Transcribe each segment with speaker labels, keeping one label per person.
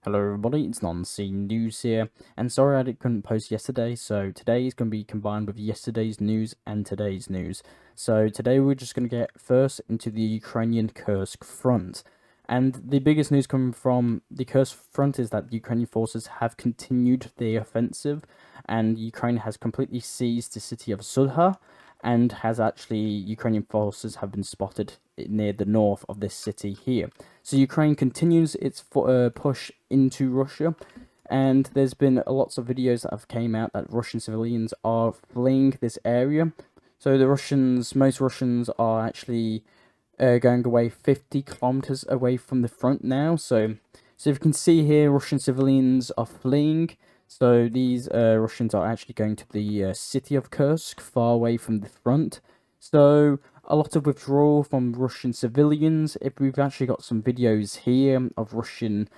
Speaker 1: Hello everybody, it's Non-Scene News here, and sorry I couldn't post yesterday, so today is going to be combined with yesterday's news and today's news. So today we're just going to get first into the Ukrainian Kursk front, and the biggest news coming from the Kursk front is that Ukrainian forces have continued their offensive, and Ukraine has completely seized the city of Sudha, and Ukrainian forces have been spotted near the north of this city here. So Ukraine continues its push into Russia, and there's been lots of videos that have came out that Russian civilians are fleeing this area. So most Russians are actually going away 50 kilometers away from the front now. So if you can see here, Russian civilians are fleeing. So these Russians are actually going to the city of Kursk, far away from the front. So a lot of withdrawal from Russian civilians. If we've actually got some videos here of Russian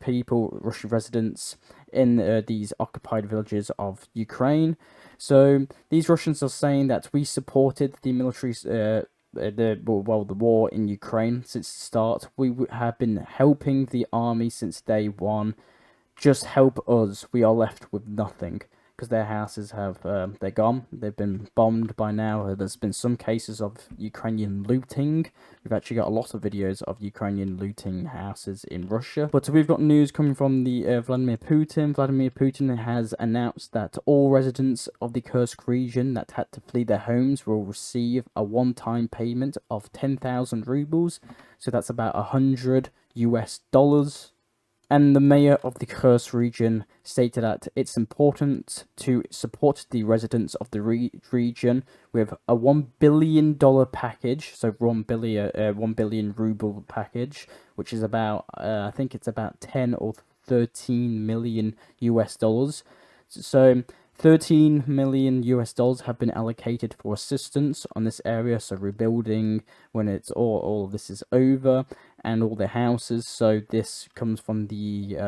Speaker 1: people, Russian residents in these occupied villages of Ukraine. So these Russians are saying that we supported the military, the war in Ukraine since the start. We have been helping the army since day one. Just help us. We are left with nothing. Because their houses they're gone. They've been bombed by now. There's been some cases of Ukrainian looting. We've actually got a lot of videos of Ukrainian looting houses in Russia. But we've got news coming from the Vladimir Putin. Vladimir Putin has announced that all residents of the Kursk region that had to flee their homes will receive a one-time payment of 10,000 rubles. So that's about $100. And the mayor of the Kursk region stated that it's important to support the residents of the region with a $1 billion package, so 1 billion ruble package, which is about, I think it's about 10 or 13 million US dollars. So 13 million US dollars have been allocated for assistance on this area, so rebuilding when it's all of this is over, and all the houses. So this comes from the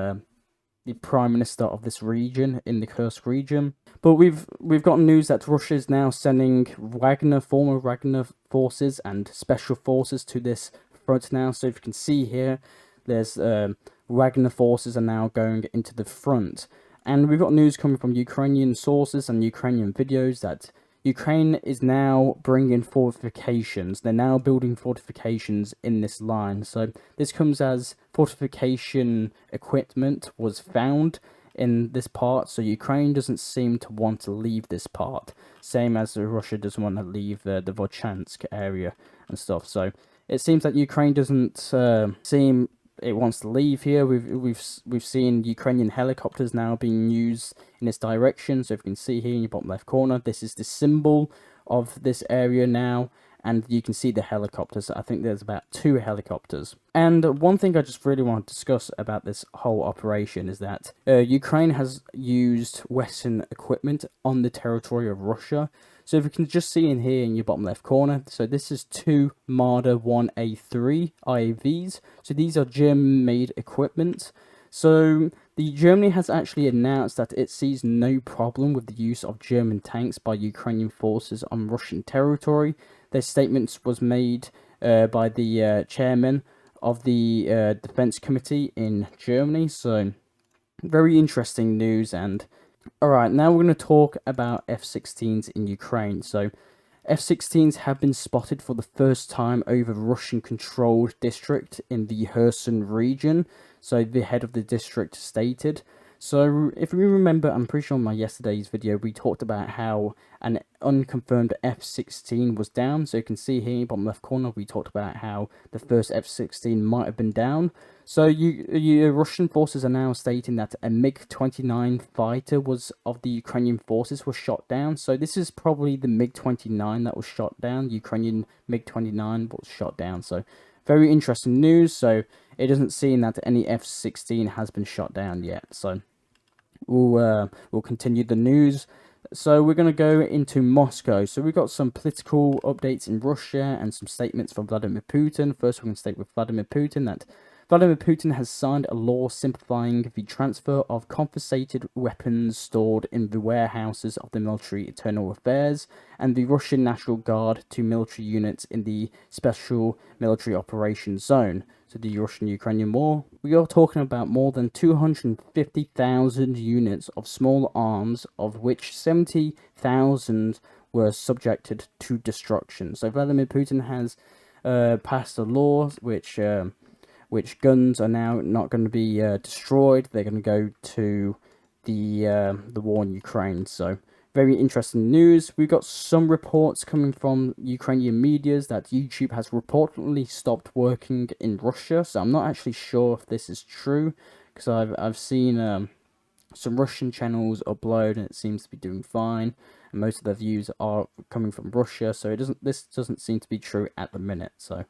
Speaker 1: prime minister of this region in the Kursk region. But we've got news that Russia is now sending former Wagner forces and special forces to this front now. So if you can see here, there's Wagner forces are now going into the front. And we've got news coming from Ukrainian sources and Ukrainian videos that Ukraine is now bringing fortifications. They're now building fortifications in this line. So this comes as fortification equipment was found in this part. So Ukraine doesn't seem to want to leave this part. Same as Russia doesn't want to leave the Volchansk area and stuff. So it seems that Ukraine doesn't seem it wants to leave here. We've seen Ukrainian helicopters now being used in this direction. So if you can see here in your bottom left corner, this is the symbol of this area now, and you can see the helicopters. I think there's about 2 helicopters. And one thing I just really want to discuss about this whole operation is that Ukraine has used Western equipment on the territory of Russia. So if you can just see in here in your bottom left corner, so this is 2 Marder 1A3 IAVs. So these are German-made equipment. So Germany has actually announced that it sees no problem with the use of German tanks by Ukrainian forces on Russian territory. Their statements was made by the chairman of the Defense Committee in Germany. So very interesting news. And alright, now we're going to talk about F-16s in Ukraine. So F-16s have been spotted for the first time over Russian-controlled district in the Kherson region. So the head of the district stated. So if you remember, I'm pretty sure in my yesterday's video, we talked about how an unconfirmed F-16 was down. So you can see here in the bottom left corner, we talked about how the first F-16 might have been down. So Russian forces are now stating that a MiG-29 fighter of the Ukrainian forces was shot down. So this is probably the MiG-29 that was shot down. Ukrainian MiG-29 was shot down. So very interesting news. So it doesn't seem that any F-16 has been shot down yet. So we'll continue the news. So we're going to go into Moscow. So we've got some political updates in Russia and some statements from Vladimir Putin. First, we're going to state with Vladimir Putin that Vladimir Putin has signed a law simplifying the transfer of confiscated weapons stored in the warehouses of the military internal affairs and the Russian National Guard to military units in the Special Military Operations Zone. so the Russian-Ukrainian war, we are talking about more than 250,000 units of small arms, of which 70,000 were subjected to destruction. So Vladimir Putin has passed a law which guns are now not going to be destroyed. They're going to go to the war in Ukraine. So very interesting news. We've got some reports coming from Ukrainian medias that YouTube has reportedly stopped working in Russia. So I'm not actually sure if this is true, because I've seen some Russian channels upload and it seems to be doing fine, and most of their views are coming from Russia. So this doesn't seem to be true at the minute. So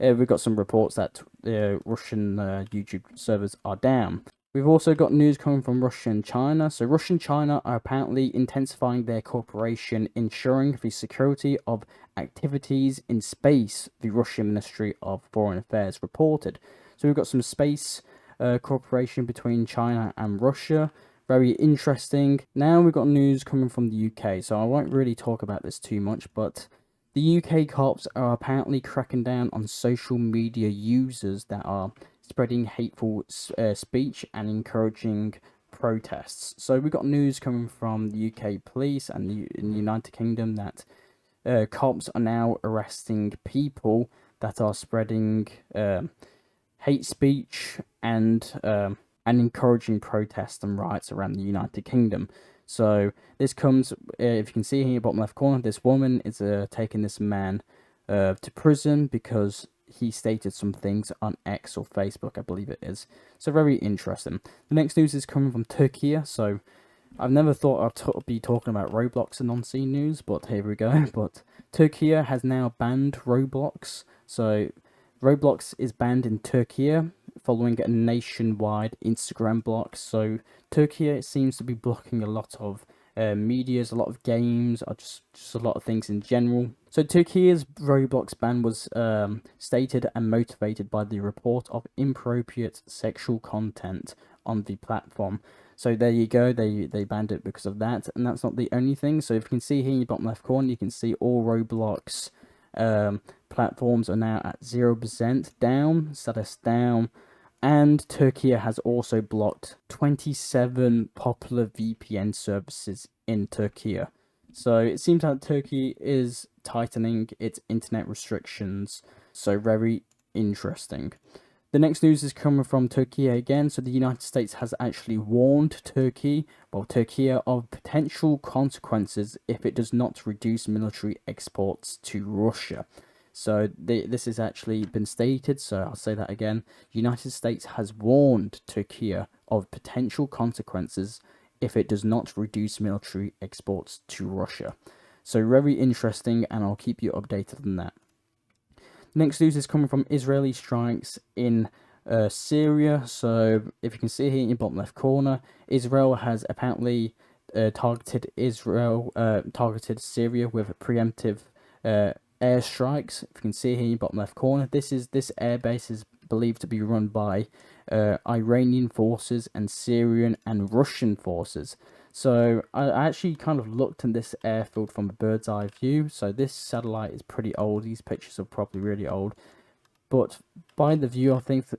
Speaker 1: we've got some reports that Russian YouTube servers are down. We've also got news coming from Russia and China. So Russia and China are apparently intensifying their cooperation, ensuring the security of activities in space, the Russian Ministry of Foreign Affairs reported. So we've got some space cooperation between China and Russia. Very interesting. Now we've got news coming from the UK. So I won't really talk about this too much, but the UK cops are apparently cracking down on social media users that are spreading hateful speech and encouraging protests. So we got news coming from the UK police and in the United Kingdom that cops are now arresting people that are spreading hate speech and encouraging protests and riots around the United Kingdom. So this comes, if you can see here, bottom left corner, this woman is taking this man to prison because he stated some things on X or Facebook, I believe it is. So very interesting. The next news is coming from Turkey. So I've never thought I'd be talking about Roblox and on-scene news, but here we go. But Turkey has now banned Roblox. So Roblox is banned in Turkey following a nationwide Instagram block. So Turkey seems to be blocking a lot of medias, a lot of games, or just a lot of things in general. So Turkey's Roblox ban was stated and motivated by the report of inappropriate sexual content on the platform. So there you go, they banned it because of that, and that's not the only thing. So if you can see here in the bottom left corner, you can see all Roblox platforms are now at 0% down, status down, and Turkey has also blocked 27 popular VPN services in Turkey. So it seems that Turkey is tightening its internet restrictions, so very interesting. The next news is coming from Turkey again. So the United States has actually warned Turkey of potential consequences if it does not reduce military exports to Russia. So this has actually been stated, so I'll say that again. United States has warned Turkey of potential consequences if it does not reduce military exports to Russia. So very interesting, and I'll keep you updated on that. Next news is coming from Israeli strikes in Syria. So if you can see here in your bottom left corner, Israel has apparently targeted Syria with preemptive airstrikes. If you can see here in your bottom left corner, this airbase is believed to be run by Iranian forces and Syrian and Russian forces. So I actually kind of looked in this airfield from a bird's eye view. So this satellite is pretty old. These pictures are probably really old, but by the view of things,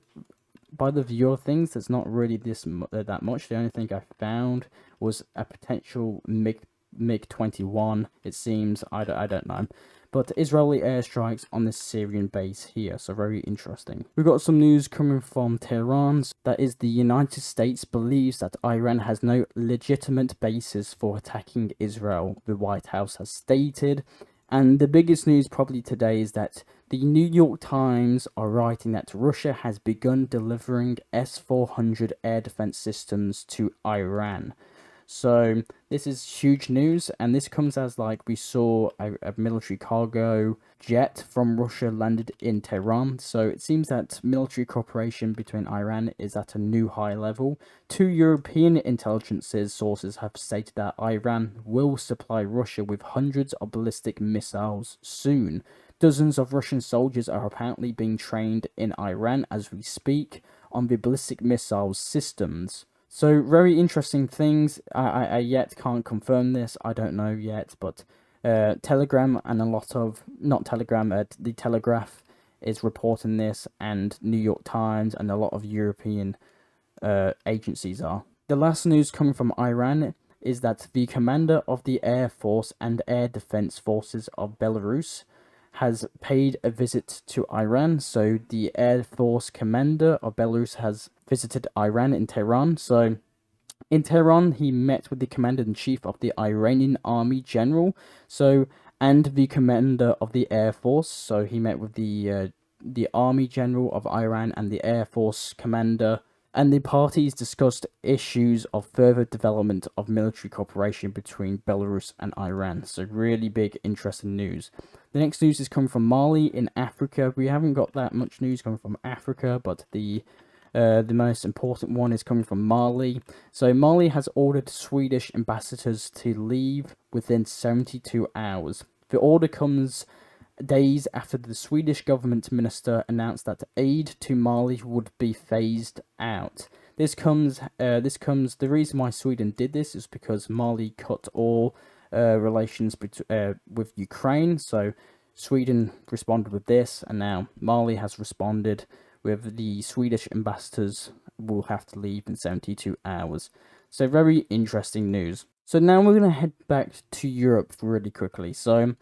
Speaker 1: there's not really that much. The only thing I found was a potential MiG-21. It seems, I don't know. But Israeli airstrikes on this Syrian base here, so very interesting. We've got some news coming from Tehran. That is, the United States believes that Iran has no legitimate basis for attacking Israel, the White House has stated. And the biggest news probably today is that the New York Times are writing that Russia has begun delivering S-400 air defense systems to Iran. So this is huge news, and this comes as like we saw a military cargo jet from Russia landed in Tehran. So it seems that military cooperation between Iran is at a new high level. Two European intelligence sources have stated that Iran will supply Russia with hundreds of ballistic missiles soon. Dozens of Russian soldiers are apparently being trained in Iran as we speak on the ballistic missile systems. So very interesting things. I yet can't confirm this. I don't know yet, but Telegram and a lot of, not Telegram, the Telegraph is reporting this, and New York Times and a lot of European agencies are. The last news coming from Iran is that the commander of the Air Force and Air Defense Forces of Belarus has paid a visit to Iran. So the Air Force commander of Belarus has visited Iran in Tehran. So in Tehran, he met with the commander-in-chief of the Iranian army general, and the commander of the Air Force. So he met with the army general of Iran and the Air Force commander, and the parties discussed issues of further development of military cooperation between Belarus and Iran. So really big, interesting news. The next news is coming from Marley in Africa. We haven't got that much news coming from Africa, but the most important one is coming from Marley. So Marley has ordered Swedish ambassadors to leave within 72 hours. The order comes days after the Swedish government minister announced that aid to Marley would be phased out. The reason why Sweden did this is because Marley cut all relations with Ukraine. So Sweden responded with this, and now Marley has responded with the Swedish ambassadors will have to leave in 72 hours. So very interesting news. So now we're going to head back to Europe really quickly. So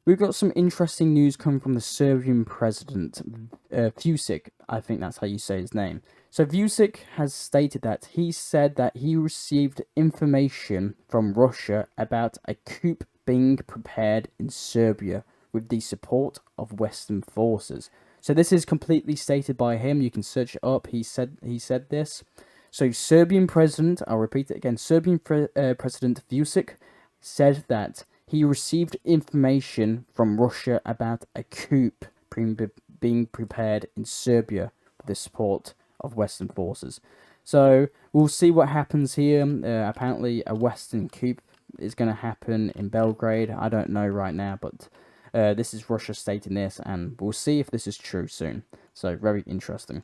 Speaker 1: we've got some interesting news coming from the Serbian President Vucic. I think that's how you say his name. So Vucic has stated that he said that he received information from Russia about a coup being prepared in Serbia with the support of Western forces. So this is completely stated by him. You can search it up. He said this. So Serbian President, I'll repeat it again, Serbian President Vucic said that he received information from Russia about a coup being prepared in Serbia with the support of Western forces. So we'll see what happens here. Apparently a Western coup is going to happen in Belgrade. I don't know right now, but this is Russia stating this, and we'll see if this is true soon. So very interesting.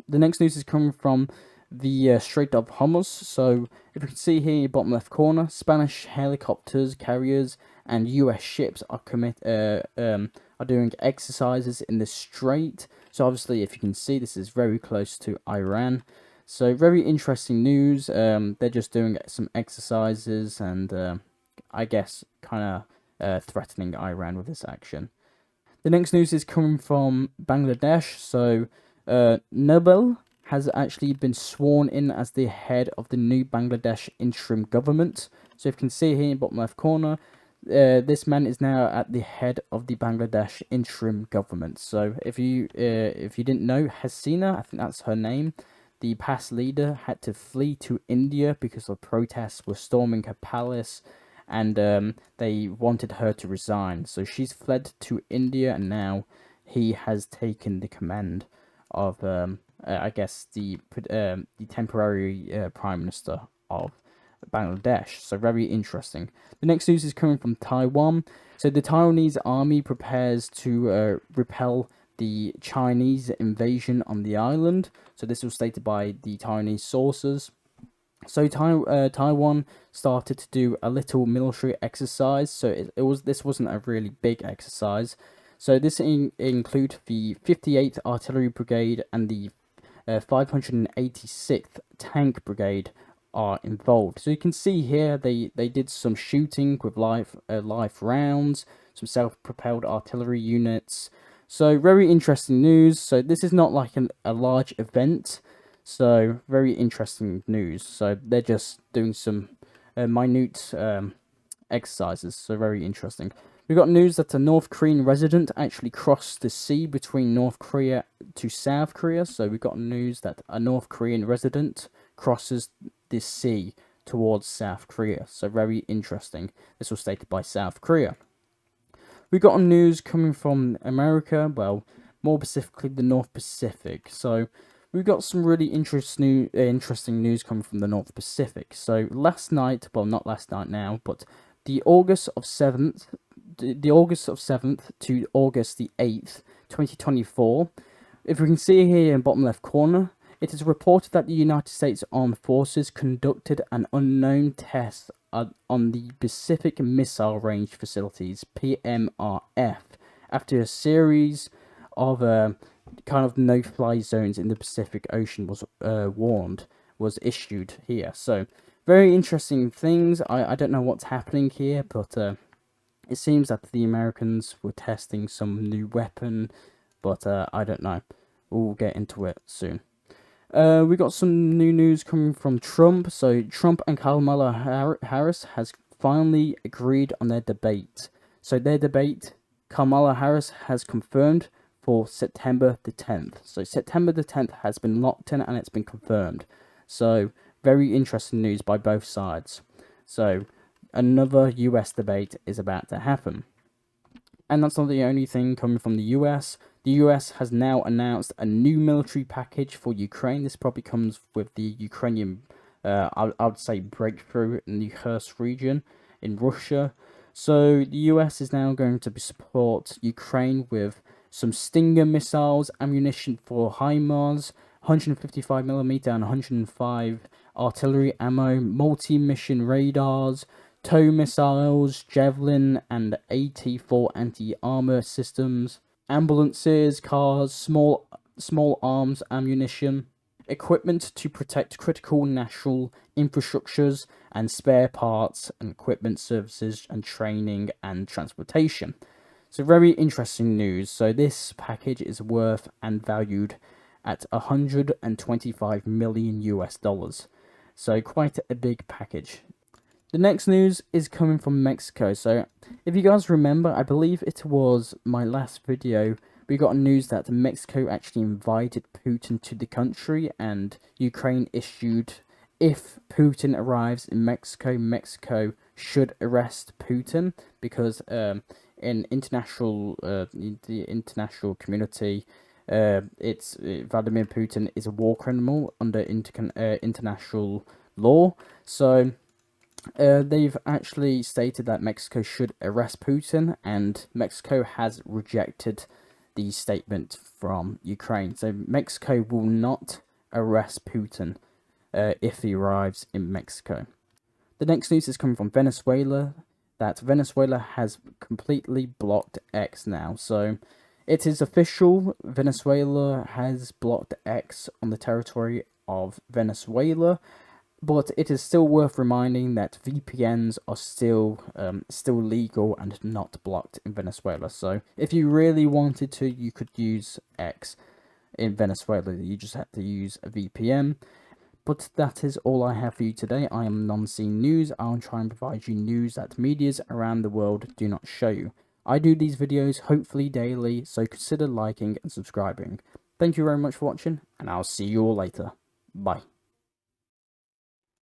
Speaker 1: The next news is coming from the Strait of Hormuz. So if you can see here in your bottom left corner, Spanish helicopters, carriers, and US ships are doing exercises in the strait. So obviously, if you can see, this is very close to Iran. So very interesting news. They're just doing some exercises, and I guess kind of threatening Iran with this action. The next news is coming from Bangladesh. So Nobel has actually been sworn in as the head of the new Bangladesh interim government. So if you can see here in the bottom left corner, this man is now at the head of the Bangladesh interim government. So if you didn't know, Hasina, I think that's her name, the past leader, had to flee to India because of protests were storming her palace, and they wanted her to resign. So she's fled to India, and now he has taken the command of I guess the temporary prime minister of Bangladesh. So very interesting. The next news is coming from Taiwan. So the Taiwanese army prepares to repel the Chinese invasion on the island. So this was stated by the Taiwanese sources. So Taiwan started to do a little military exercise. So this wasn't a really big exercise. So this include the 58th Artillery Brigade and the 586th Tank Brigade are involved. So you can see here they did some shooting with live rounds, some self-propelled artillery units. So very interesting news. So this is not like a large event. So very interesting news. So they're just doing some minute exercises. So very interesting. We got news that a North Korean resident actually crossed the sea between North Korea to South Korea. So we got news that a North Korean resident crosses the sea towards South Korea. So very interesting. This was stated by South Korea. We got news coming from America, well, more specifically the North Pacific. So we've got some really interesting news coming from the North Pacific. So last night, well, not last night now, but the August 7th to August the 8th, 2024. If we can see here in bottom left corner, it is reported that the United States Armed Forces conducted an unknown test on the Pacific Missile Range Facilities, PMRF, after a series of kind of no-fly zones in the Pacific Ocean was issued here. So very interesting things. I don't know what's happening here, but it seems that the Americans were testing some new weapon, but I don't know. We'll get into it soon. We got some new news coming from Trump. So Trump and Kamala Harris has finally agreed on their debate. So their debate, Kamala Harris has confirmed for September the 10th. So September the 10th has been locked in and it's been confirmed. So very interesting news by both sides. So another US debate is about to happen. And that's not the only thing coming from the US. The US has now announced a new military package for Ukraine. This probably comes with the Ukrainian, I would say, breakthrough in the Kursk region in Russia. So the US is now going to support Ukraine with some Stinger missiles, ammunition for HIMARS, 155mm and 105 artillery ammo, multi-mission radars, tow missiles, Javelin and AT-4 anti-armor systems, ambulances, cars, small arms ammunition, equipment to protect critical national infrastructures, and spare parts and equipment services and training and transportation. So very interesting news. So this package is worth and valued at 125 million US dollars. So quite a big package. The next news is coming from Mexico. So if you guys remember, I believe it was my last video, we got news that Mexico actually invited Putin to the country, and Ukraine issued, if Putin arrives in Mexico, Mexico should arrest Putin, because in the international community, it's Vladimir Putin is a war criminal under international law. So they've actually stated that Mexico should arrest Putin, and Mexico has rejected the statement from Ukraine. So Mexico will not arrest Putin if he arrives in Mexico. The next news is coming from Venezuela, that Venezuela has completely blocked X now. So it is official, Venezuela has blocked X on the territory of Venezuela. But it is still worth reminding that VPNs are still legal and not blocked in Venezuela. So if you really wanted to, you could use X in Venezuela. You just have to use a VPN. But that is all I have for you today. I am Non-Scene News. I'll try and provide you news that medias around the world do not show you. I do these videos hopefully daily, so consider liking and subscribing. Thank you very much for watching, and I'll see you all later. Bye.